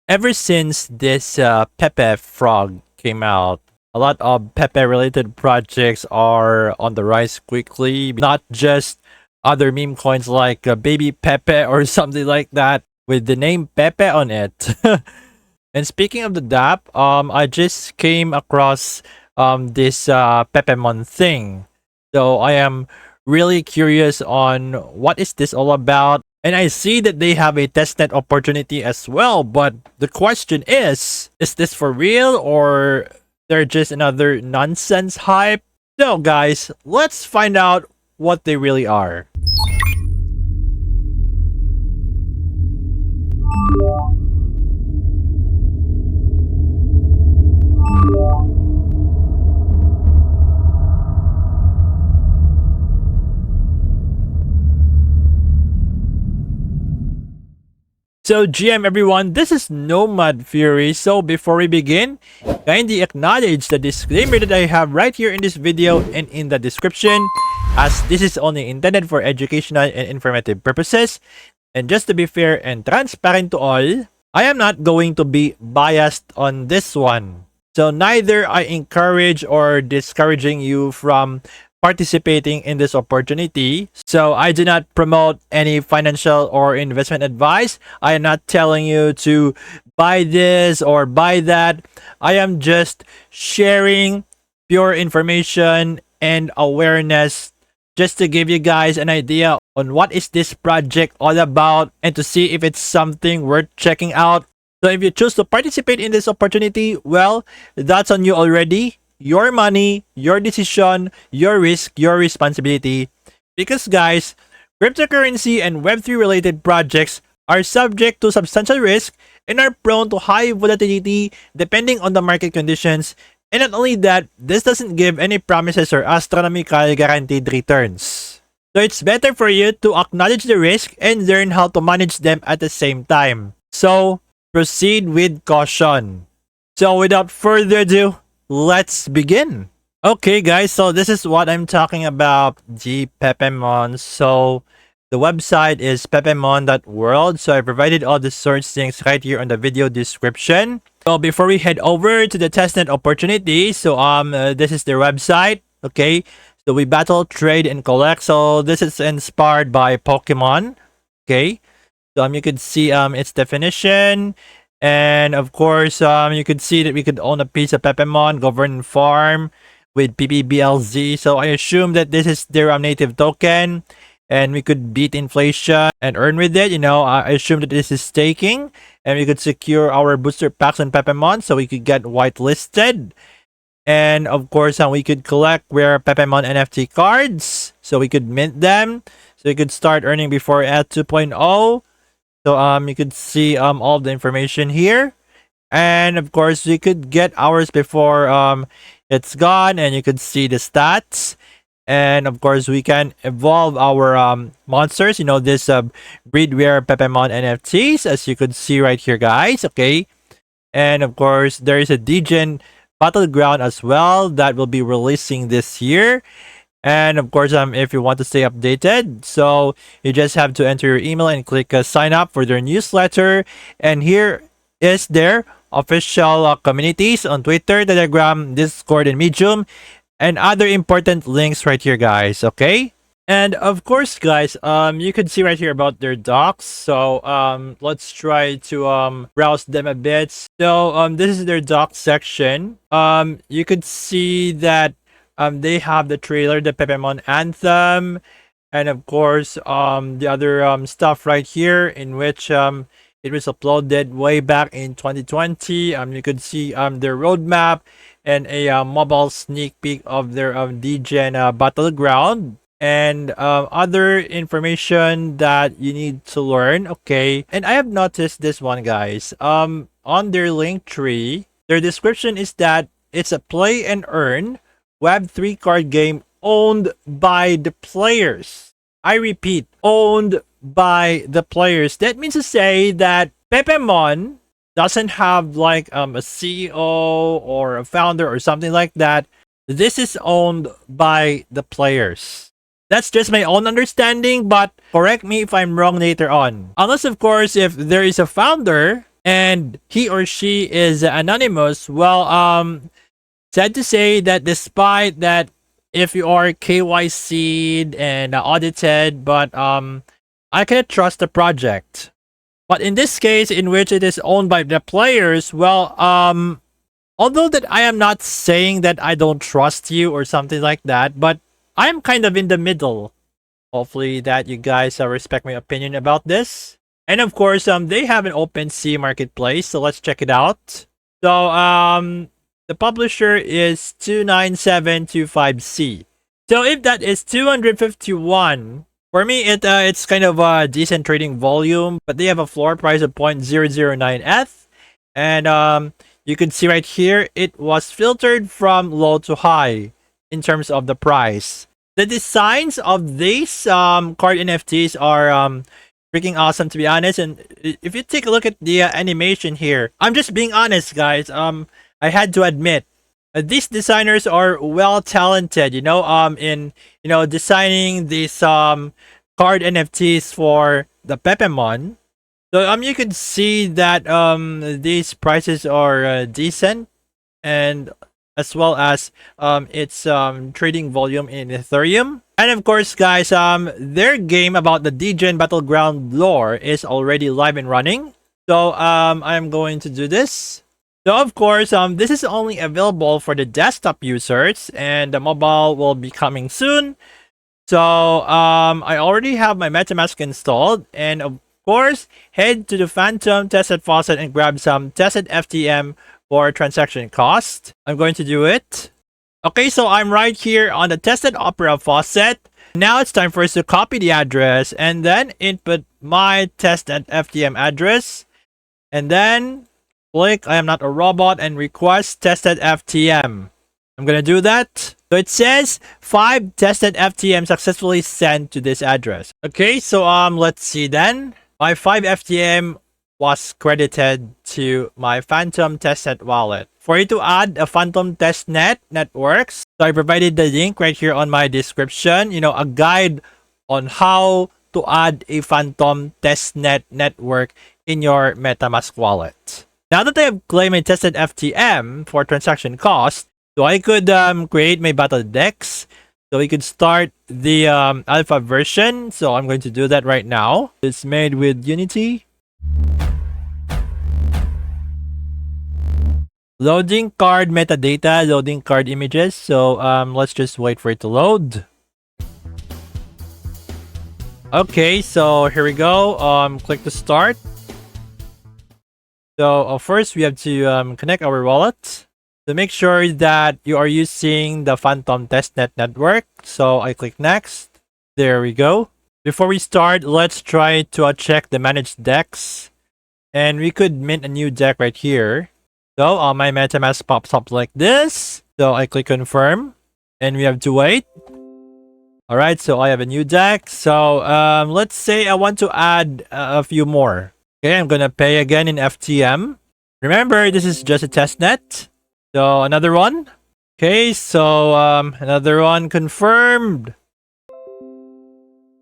Ever since this Pepe frog came out, a lot of Pepe related projects are on the rise quickly. Not just other meme coins like Baby Pepe or something like that with the name Pepe on it. And speaking of the DApp, I just came across this Pepemon thing. So I am really curious on what is this all about. And I see that they have a testnet opportunity as well. But the question is this for real or they're just another nonsense hype? So guys, let's find out what they really are. So GM everyone, this is Nomad Fury. So before we begin, kindly acknowledge the disclaimer that I have right here in this video and in the description, as this is only intended for educational and informative purposes. And just to be fair and transparent to all, I am not going to be biased on this one. So neither I encourage or discouraging you from participating in this opportunity. So I do not promote any financial or investment advice. I am not telling you to buy this or buy that. I am just sharing pure information and awareness just to give you guys an idea on what is this project all about and to see if it's something worth checking out. So if you choose to participate in this opportunity, well, that's on you already. Your money, your decision, your risk, your responsibility. Because guys, cryptocurrency and Web3 related projects are subject to substantial risk and are prone to high volatility depending on the market conditions. And not only that, this doesn't give any promises or astronomical guaranteed returns. So it's better for you to acknowledge the risk and learn how to manage them at the same time. So proceed with caution. So without further ado, let's begin. Okay guys, so this is what I'm talking about, the Pepemon. So the website is pepemon.world. So I provided all the source links right here on the video description. So before we head over to the testnet opportunity, so this is their website. Okay, so we battle, trade, and collect. So this is inspired by Pokemon. Okay, so you could see its definition. And of course, you could see that we could own a piece of Pepemon, govern and farm with PPBLZ. So I assume that this is their native token and we could beat inflation and earn with it. You know, I assume that this is staking and we could secure our booster packs on Pepemon so we could get whitelisted. And of course, we could collect rare Pepemon NFT cards so we could mint them. So we could start earning before at 2.0. So you could see all the information here. And of course, we could get ours before it's gone, and you could see the stats. And of course, we can evolve our monsters. You know, this breed rare Pepemon NFTs, as you could see right here, guys. Okay. And of course, there is a Degen Battleground as well that will be releasing this year. And of course, if you want to stay updated, so you just have to enter your email and click sign up for their newsletter. And here is their official communities on Twitter, Telegram, Discord, and Medium, and other important links right here, guys. Okay. And of course, guys, you can see right here about their docs. So let's try to browse them a bit. So this is their docs section. You could see that they have the trailer, the Pepemon Anthem, and of course, the other stuff right here in which it was uploaded way back in 2020. You could see their roadmap and a mobile sneak peek of their Degen Battleground and other information that you need to learn. Okay, and I have noticed this one, guys. On their link tree, their description is that it's a play and earn Web3 card game owned by the players. I repeat, owned by the players. That means to say that Pepemon doesn't have like a CEO or a founder or something like that. This is owned by the players. That's just my own understanding, but correct me if I'm wrong later on. Unless, of course, if there is a founder and he or she is anonymous. Well, sad to say that despite that, if you are KYC'd and audited, but I cannot trust the project. But in this case, in which it is owned by the players, well, although that I am not saying that I don't trust you or something like that, but I'm kind of in the middle. Hopefully that you guys respect my opinion about this. And of course, they have an Opensea marketplace, so let's check it out. So, the publisher is 29725C. So if that is 251, for me, it's kind of a decent trading volume, but they have a floor price of 0.009 ETH. And you can see right here, it was filtered from low to high in terms of the price. The designs of these card NFTs are freaking awesome, to be honest. And if you take a look at the animation here, I'm just being honest, guys. I had to admit, these designers are well talented, in designing these card NFTs for the Pepemon. So you can see that these prices are decent, and as well as its trading volume in Ethereum. And of course, guys, their game about the Degen Battleground lore is already live and running. So I'm going to do this. So of course, this is only available for the desktop users, and the mobile will be coming soon. So I already have my MetaMask installed, and of course, head to the Fantom Testnet faucet and grab some Testnet FTM for transaction cost. I'm going to do it. Okay, so I'm right here on the Testnet Opera faucet. Now it's time for us to copy the address and then input my Testnet FTM address. And then click I am not a robot and request Testnet FTM. I'm gonna do that. So it says 5 Testnet FTM successfully sent to this address. Okay, so let's see then. My 5 FTM was credited to my Fantom Testnet wallet. For you to add a Fantom Testnet networks, so I provided the link right here on my description, a guide on how to add a Fantom Testnet network in your MetaMask wallet. Now that I have claimed my Testnet FTM for transaction cost, so I could create my battle decks. So we could start the alpha version. So I'm going to do that right now. It's made with Unity. Loading card metadata, loading card images. So let's just wait for it to load. Okay, so here we go. Click to start. So first we have to connect our wallet. To make sure that you are using the Fantom Testnet network. So I click next. There we go. Before we start, let's try to check the managed decks. And we could mint a new deck right here. So my MetaMask pops up like this. So I click confirm. And we have to wait. Alright, so I have a new deck. So let's say I want to add a few more. Okay, I'm gonna pay again in FTM. Remember, this is just a testnet. So another one. Okay, so another one confirmed.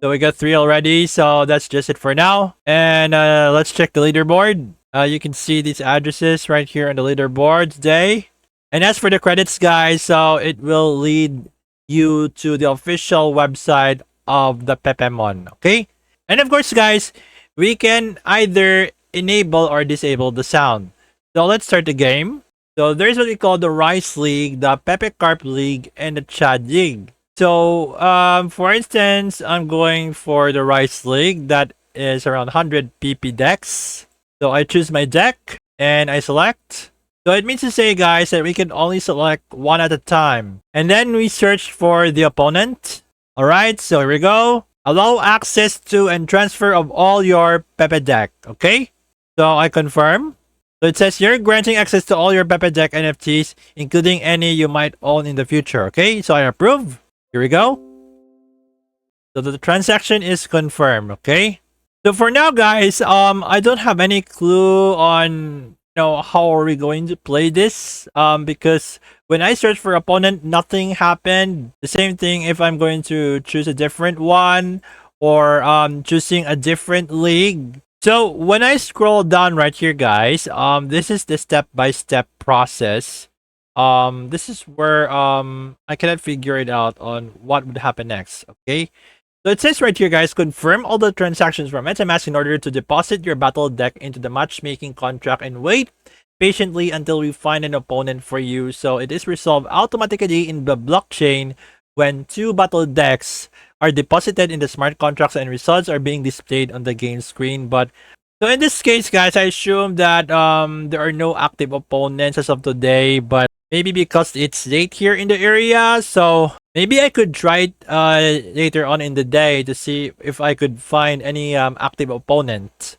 So we got 3 already, so that's just it for now. And let's check the leaderboard. You can see these addresses right here on the leaderboard today. And as for the credits, guys, so it will lead you to the official website of the Pepemon, okay? And of course, guys, we can either enable or disable the sound. So let's start the game. So there's what we call the Rice League, the Pepe Carp League, and the Chad League. So for instance, I'm going for the Rice League. That is around 100 PP decks. So I choose my deck and I select. So it means to say, guys, that we can only select one at a time. And then we search for the opponent. Alright, so here we go. Allow access to and transfer of all your Pepe deck. Okay? So I confirm. So it says you're granting access to all your Pepe deck NFTs, including any you might own in the future. Okay, so I approve. Here we go. So the transaction is confirmed. Okay. So for now, guys, I don't have any clue on how are we going to play this. Because when I search for opponent, nothing happened. The same thing if I'm going to choose a different one or choosing a different league. So when I scroll down right here, guys, this is the step-by-step process. This is where I cannot figure it out on what would happen next. Okay, so it says right here, guys, confirm all the transactions from MetaMask in order to deposit your battle deck into the matchmaking contract and wait patiently until we find an opponent for you. So it is resolved automatically in the blockchain when two battle decks are deposited in the smart contracts and results are being displayed on the game screen. But so in this case, guys, I assume that there are no active opponents as of today, but maybe because it's late here in the area, so maybe I could try it later on in the day to see if I could find any active opponent.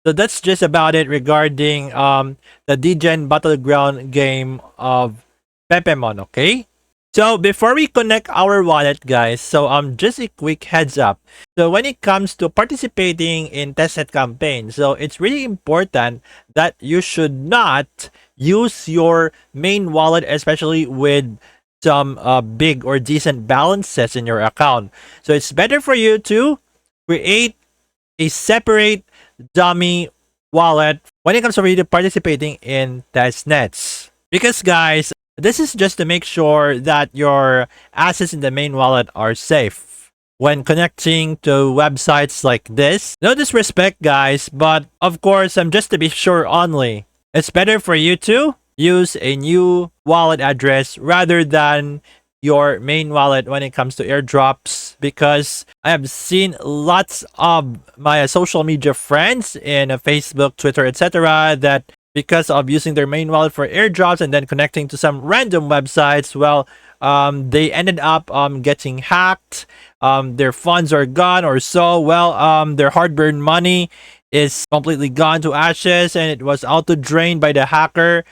So that's just about it regarding the Degen Battleground game of Pepemon, okay? So before we connect our wallet, guys, so just a quick heads up. So when it comes to participating in testnet campaigns, so it's really important that you should not use your main wallet, especially with some big or decent balances in your account. So it's better for you to create a separate dummy wallet when it comes to really participating in testnets. Because, guys, this is just to make sure that your assets in the main wallet are safe when connecting to websites like this. No disrespect, guys, but of course, just to be sure only. It's better for you to use a new wallet address rather than your main wallet when it comes to airdrops, because I have seen lots of my social media friends in Facebook, Twitter, etc. that because of using their main wallet for airdrops and then connecting to some random websites, well, they ended up getting hacked. Their funds are gone or so. Well, their hard-earned money is completely gone to ashes, and it was auto-drained by the hacker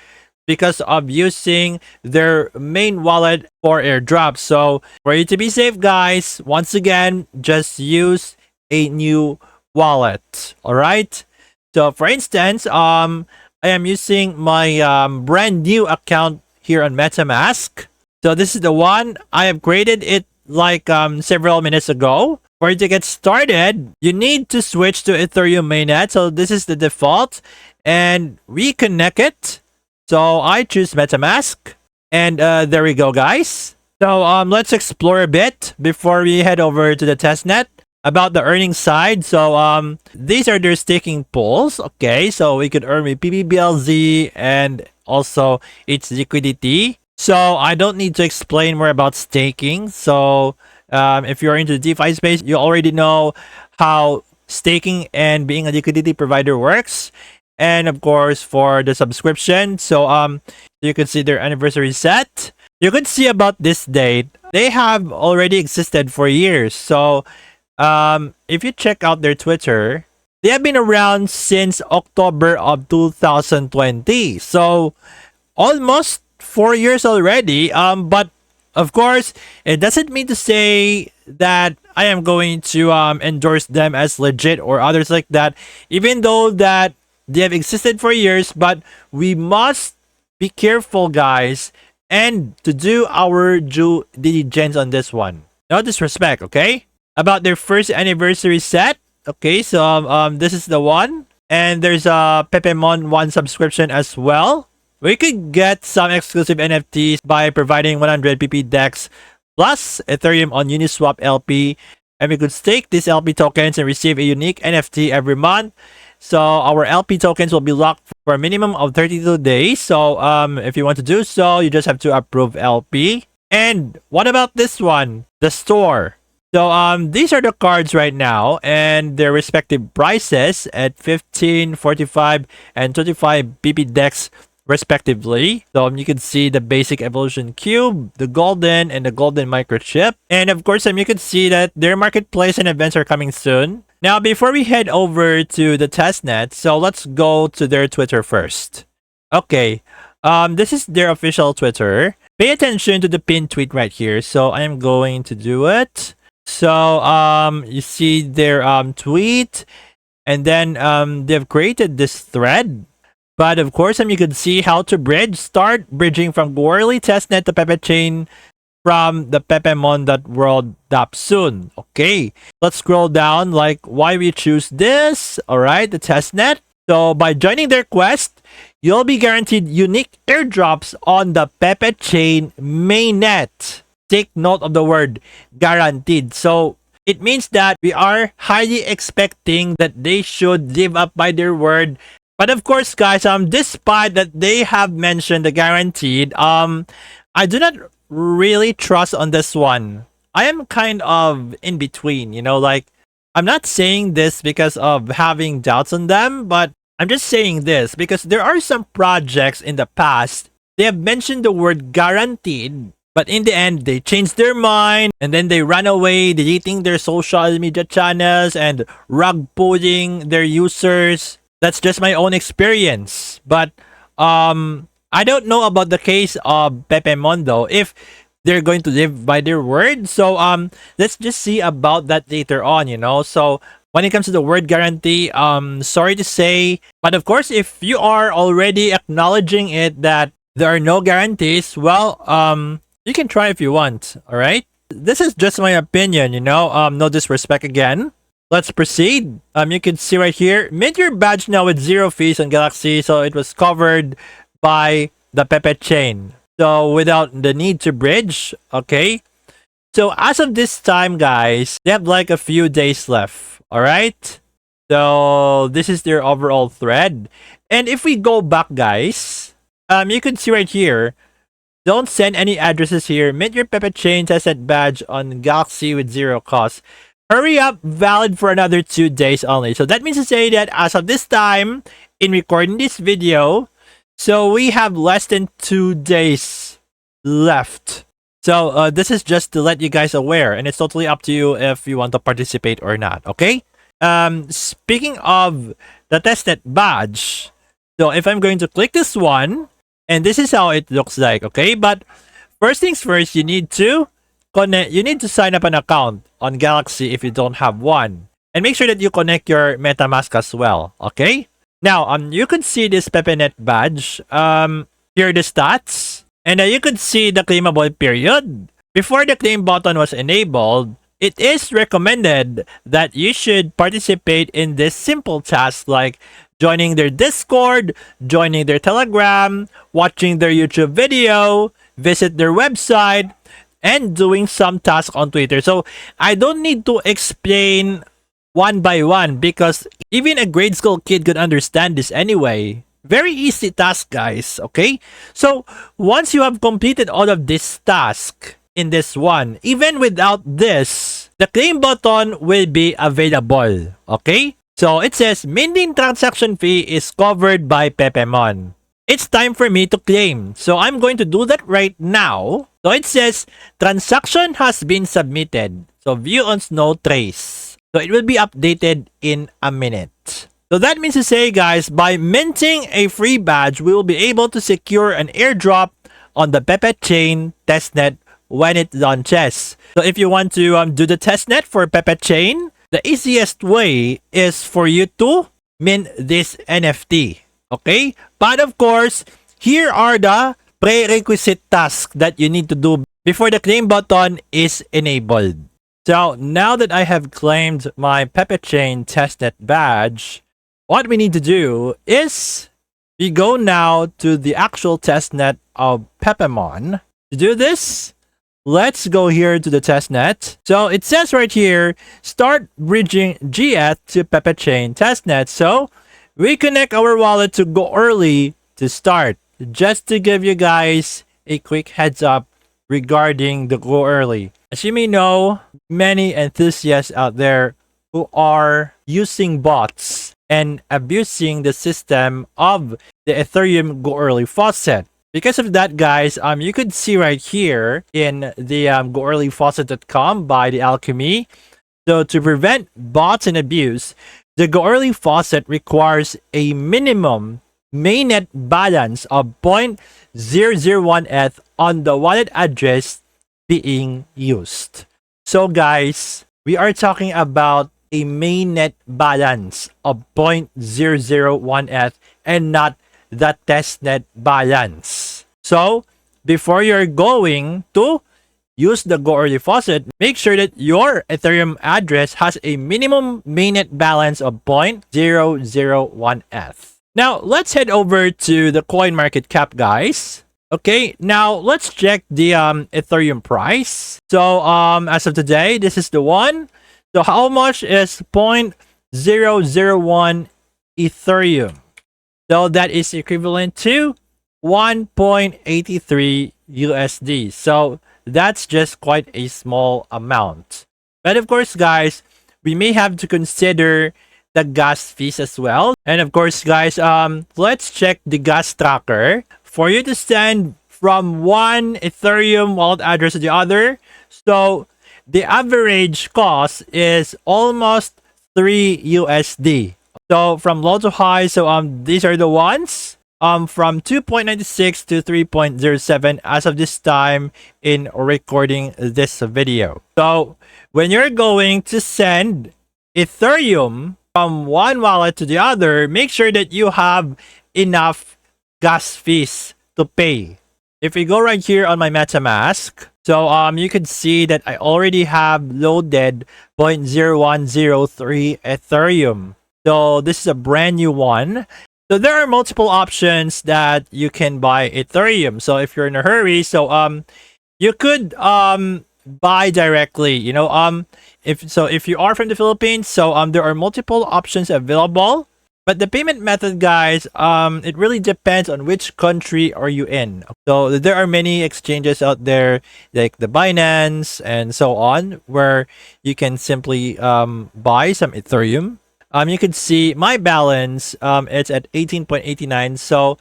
because of using their main wallet for airdrops. So for you to be safe, guys, once again, just use a new wallet. All right. So for instance, I am using my brand new account here on MetaMask. So this is the one I have created it like several minutes ago. For you to get started, you need to switch to Ethereum mainnet. So this is the default, and reconnect it. So I choose MetaMask, and there we go, guys. So let's explore a bit before we head over to the testnet about the earning side. So these are their staking pools. Okay, so we could earn with PPBLZ and also its liquidity. So I don't need to explain more about staking. So if you're into the DeFi space, you already know how staking and being a liquidity provider works. And of course, for the subscription, so you can see their anniversary set. You could see about this date. They have already existed for years. So if you check out their Twitter, they have been around since October of 2020. So almost 4 years already. But of course, it doesn't mean to say that I am going to endorse them as legit or others like that, even though that they have existed for years. But we must be careful, guys, and to do our due diligence on this one. No disrespect, okay? About their first anniversary set. Okay, so this is the one. And there's a Pepemon 1 subscription as well. We could get some exclusive NFTs by providing 100 PP decks plus Ethereum on Uniswap LP. And we could stake these LP tokens and receive a unique NFT every month. So our LP tokens will be locked for a minimum of 32 days. So if you want to do so, you just have to approve LP. And what about this one? The store. So these are the cards right now and their respective prices at 15, 45, and 25 PP decks respectively. So you can see the basic evolution cube, the golden, and the golden microchip. And of course, you can see that their marketplace and events are coming soon. Now, before we head over to the testnet, so let's go to their Twitter first. Okay, this is their official Twitter. Pay attention to the pinned tweet right here. So I am going to do it. So you see their tweet, and then they've created this thread. But of course, you can see how to bridge. Start bridging from Goerli testnet to Pepechain from the Pepemon.world Dapps soon. Okay, let's scroll down like why we choose this. All right, the testnet. So by joining their quest, you'll be guaranteed unique airdrops on the Pepechain mainnet. Take note of the word guaranteed. So it means that we are highly expecting that they should live up by their word. But of course, guys, despite that they have mentioned the guaranteed, I do not really trust on this one. I am kind of in between, like I'm not saying this because of having doubts on them, but I'm just saying this because there are some projects in the past, they have mentioned the word guaranteed, but in the end, they changed their mind and then they ran away, deleting their social media channels and rug pulling their users. That's just my own experience. But I don't know about the case of Pepemon though, if they're going to live by their word. So let's just see about that later on, So when it comes to the word guarantee, sorry to say, but of course, if you are already acknowledging it that there are no guarantees, well, you can try if you want, all right? This is just my opinion, no disrespect again. Let's proceed. You can see right here, mint your badge now with 0 fees on Galaxy, so it was covered by the Pepechain. So without the need to bridge, okay? So as of this time, guys, they have like a few days left, all right? So this is their overall thread. And if we go back, guys, you can see right here, don't send any addresses here. Mint your Pepechain testnet badge on Galaxy with 0 cost. Hurry up, valid for another 2 days only. So that means to say that as of this time, in recording this video, so we have less than 2 days left. So this is just to let you guys aware, and it's totally up to you if you want to participate or not, okay? Speaking of the testnet badge, so if I'm going to click this one, and this is how it looks like, okay? But first things first, you need to connect. You need to sign up an account on Galaxy if you don't have one, and make sure that you connect your MetaMask as well, okay? Now, you could see this PepeNet badge. Here are the stats, and you could see the claimable period. Before the claim button was enabled, it is recommended that you should participate in this simple task like joining their Discord, joining their Telegram, watching their YouTube video, visit their website, and doing some tasks on Twitter. So I don't need to explain one by one because even a grade school kid could understand this anyway. Very easy task, guys, okay? So once you have completed all of this task in this one, even without this, the claim button will be available, okay? So it says minting transaction fee is covered by Pepemon. It's time for me to claim. So I'm going to do that right now. So it says transaction has been submitted. So view on no trace. So it will be updated in a minute. So that means to say, guys, by minting a free badge, we will be able to secure an airdrop on the Pepechain testnet when it launches. So if you want to do the testnet for Pepechain, the easiest way is for you to mint this NFT. Okay? But of course, here are the prerequisite tasks that you need to do before the claim button is enabled. So now that I have claimed my Pepechain testnet badge, what we need to do is we go now to the actual testnet of Pepemon. To do this, let's go here to the testnet. So it says right here, start bridging gETH to Pepechain testnet. So we connect our wallet to Goerli to start. Just to give you guys a quick heads up regarding the Goerli. As you may know, many enthusiasts out there who are using bots and abusing the system of the Ethereum Goerli faucet. Because of that, guys, you could see right here in the goerlifaucet.com by the Alchemy. So to prevent bots and abuse, the Goerli faucet requires a minimum mainnet balance of 0.001 ETH on the wallet address being used. So guys, we are talking about a mainnet balance of 0.001 ETH and not the testnet balance. So before you're going to use the Goerli faucet, make sure that your Ethereum address has a minimum mainnet balance of 0.001 ETH. Now, let's head over to the coin market cap, guys. Okay, now let's check the Ethereum price. So, as of today, this is the one. So, how much is 0.001 Ethereum? So, that is equivalent to 1.83 USD. So, that's just quite a small amount. But of course, guys, we may have to consider the gas fees as well. And of course, guys, let's check the gas tracker. For you to send from one Ethereum wallet address to the other, so the average cost is almost 3 USD. So from low to high, so these are the ones. From 2.96 to 3.07 as of this time in recording this video. So when you're going to send Ethereum from one wallet to the other, make sure that you have enough gas fees to pay. If we go right here on my MetaMask, so you can see that I already have loaded 0.0103 Ethereum. So this is a brand new one. So there are multiple options that you can buy Ethereum. So if you're in a hurry, so you could buy directly, you know, if you are from the Philippines, so there are multiple options available. But the payment method, guys, it really depends on which country are you in. So there are many exchanges out there like the Binance and so on where you can simply buy some Ethereum. You can see my balance, it's at 18.89. So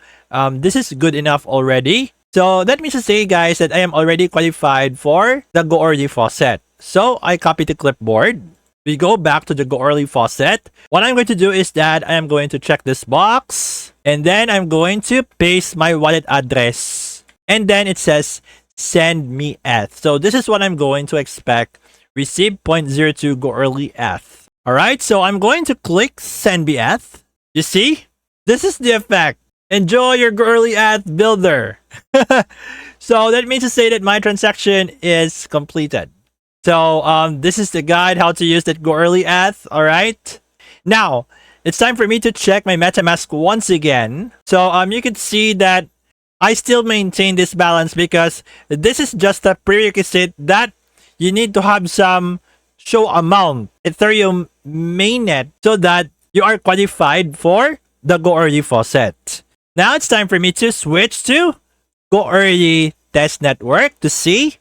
this is good enough already. So that means to say, guys, that I am already qualified for the Goerli faucet. So I copy the clipboard. We go back to the Goerli faucet. What I'm going to do is that I am going to check this box. And then I'm going to paste my wallet address. And then it says, send me ETH. So this is what I'm going to expect. Receive 0.02 Goerli ETH. Alright, so I'm going to click send me ETH. You see? This is the effect. Enjoy your Goerli ETH builder. So that means to say that my transaction is completed. So this is the guide how to use that Goerli ETH. Alright. Now, it's time for me to check my MetaMask once again. So you can see that I still maintain this balance because this is just a prerequisite that you need to have some show amount Ethereum mainnet so that you are qualified for the Goerli faucet. Now it's time for me to switch to Goerli test network to see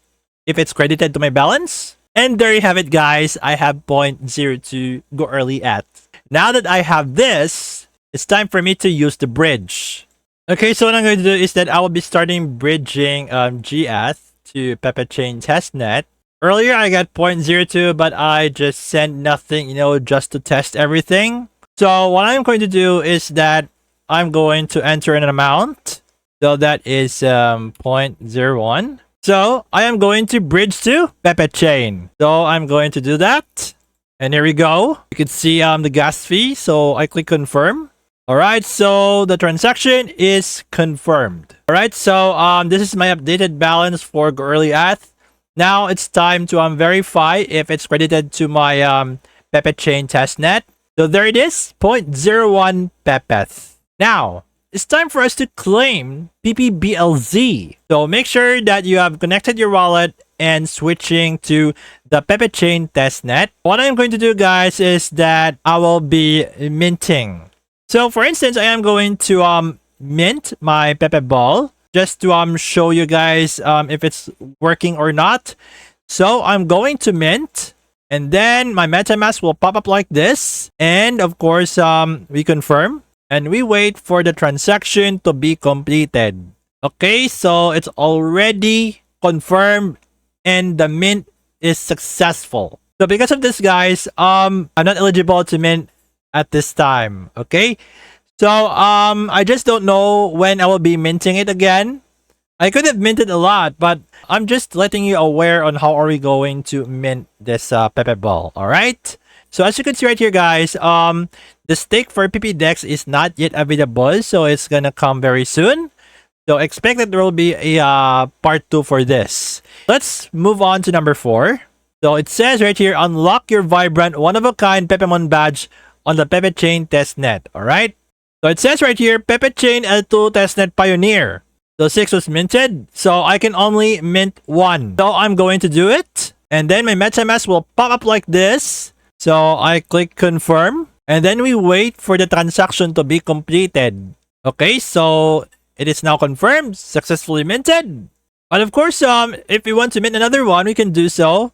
if it's credited to my balance. And there you have it, guys. I have 0.02 Goerli ETH. Now that I have this, it's time for me to use the bridge. Okay, so what I'm going to do is that I will be starting bridging gETH to Pepechain testnet. Earlier, I got 0.02, but I just sent nothing, you know, just to test everything. So what I'm going to do is that I'm going to enter an amount. So that is 0.01. So I am going to bridge to Pepechain. So I'm going to do that. And here we go. You can see the gas fee. So I click confirm. All right, so the transaction is confirmed. All right, so this is my updated balance for Goerli ETH. Now it's time to verify if it's credited to my Pepechain testnet. So there it is, 0.01 PEPE. Now, it's time for us to claim PPBLZ. So make sure that you have connected your wallet and switching to the Pepechain testnet. What I'm going to do, guys, is that I will be minting. So for instance, I am going to mint my Pepeball just to show you guys if it's working or not. So I'm going to mint, and then my MetaMask will pop up like this. And of course, we confirm and we wait for the transaction to be completed. Okay, so it's already confirmed and the mint is successful. So because of this, guys, I'm not eligible to mint at this time. Okay, so I just don't know when I will be minting it again. I could have minted a lot, but I'm just letting you aware on how are we going to mint this Pepeball. All right, so as you can see right here, guys, the stake for PPDEX is not yet available, so it's gonna come very soon. So expect that there will be a part 2 for this. Let's move on to number 4. So it says right here, unlock your vibrant one-of-a-kind Pepemon badge on the Pepechain testnet. Alright? So it says right here, Pepechain L2 testnet pioneer. So 6 was minted, so I can only mint 1. So I'm going to do it. And then my MetaMask will pop up like this. So I click confirm. And then we wait for the transaction to be completed. Okay, so it is now confirmed, successfully minted. And of course, if we want to mint another one, we can do so.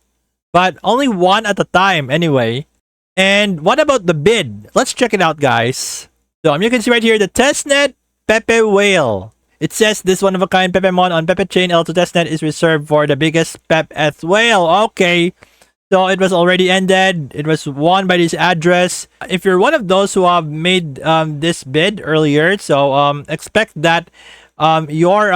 But only one at a time anyway. And what about the bid? Let's check it out, guys. So you can see right here, the Testnet Pepewhale. It says this one-of-a-kind Pepemon on Pepechain L2 testnet is reserved for the biggest Pepewhale. Okay. So it was already ended. It was won by this address. If you're one of those who have made this bid earlier, so expect that your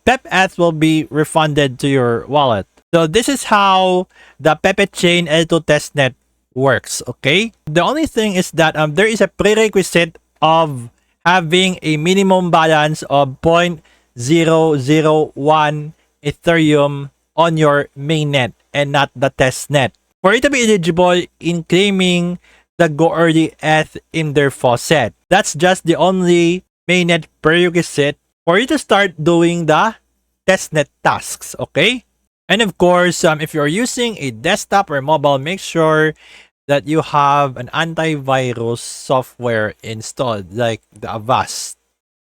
PEPE will be refunded to your wallet. So this is how the Pepechain L2 testnet works. Okay. The only thing is that there is a prerequisite of having a minimum balance of 0.001 Ethereum on your mainnet and not the testnet for you to be eligible in claiming the Goerli ETH in their faucet. That's just the only mainnet prerequisite for you to start doing the testnet tasks, okay? And of course, if you're using a desktop or mobile, make sure that you have an antivirus software installed, like the Avast,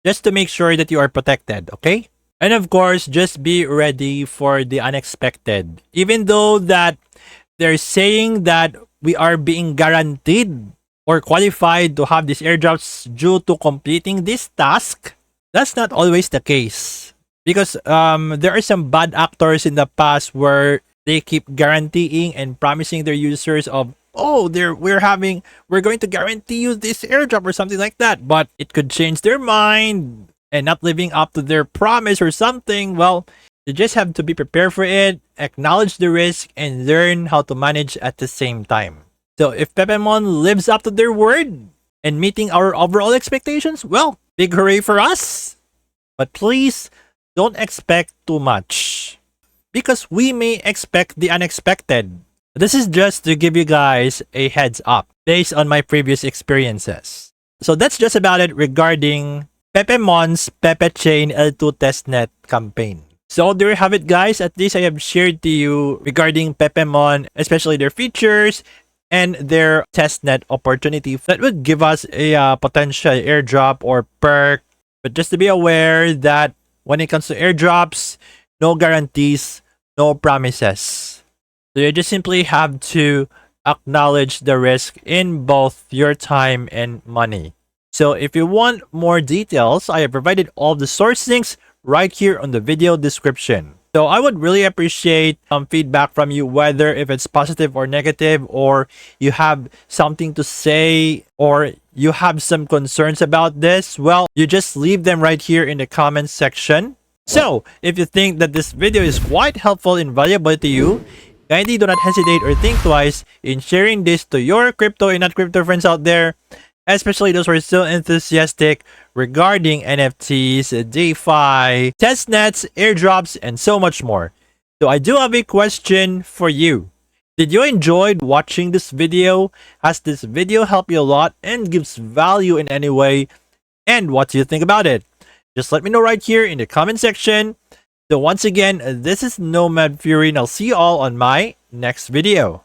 just to make sure that you are protected, okay? And of course, just be ready for the unexpected. Even though that they're saying that we are being guaranteed or qualified to have these airdrops due to completing this task, that's not always the case. Because there are some bad actors in the past where they keep guaranteeing and promising their users of, oh, we're going to guarantee you this airdrop or something like that, but it could change their mind and not living up to their promise or something. Well, you just have to be prepared for it, acknowledge the risk, and learn how to manage at the same time. So if Pepemon lives up to their word and meeting our overall expectations, well, big hooray for us. But please don't expect too much, because we may expect the unexpected. This is just to give you guys a heads up based on my previous experiences. So that's just about it regarding Pepemon's Pepechain L2 testnet campaign. So there you have it, guys. At least I have shared to you regarding Pepemon, especially their features and their testnet opportunity that would give us a potential airdrop or perk. But just to be aware that when it comes to airdrops, no guarantees, no promises. So you just simply have to acknowledge the risk in both your time and money. So if you want more details, I have provided all the source links right here on the video description. So I would really appreciate feedback from you, whether if it's positive or negative, or you have something to say, or you have some concerns about this. Well, you just leave them right here in the comments section. So if you think that this video is quite helpful and valuable to you, kindly do not hesitate or think twice in sharing this to your crypto and not crypto friends out there, especially those who are still enthusiastic regarding NFTs, DeFi, testnets, airdrops, and so much more. So I do have a question for you. Did you enjoy watching this video? Has this video helped you a lot and gives value in any way? And what do you think about it? Just let me know right here in the comment section. So once again, this is Nomad Fury, and I'll see you all on my next video.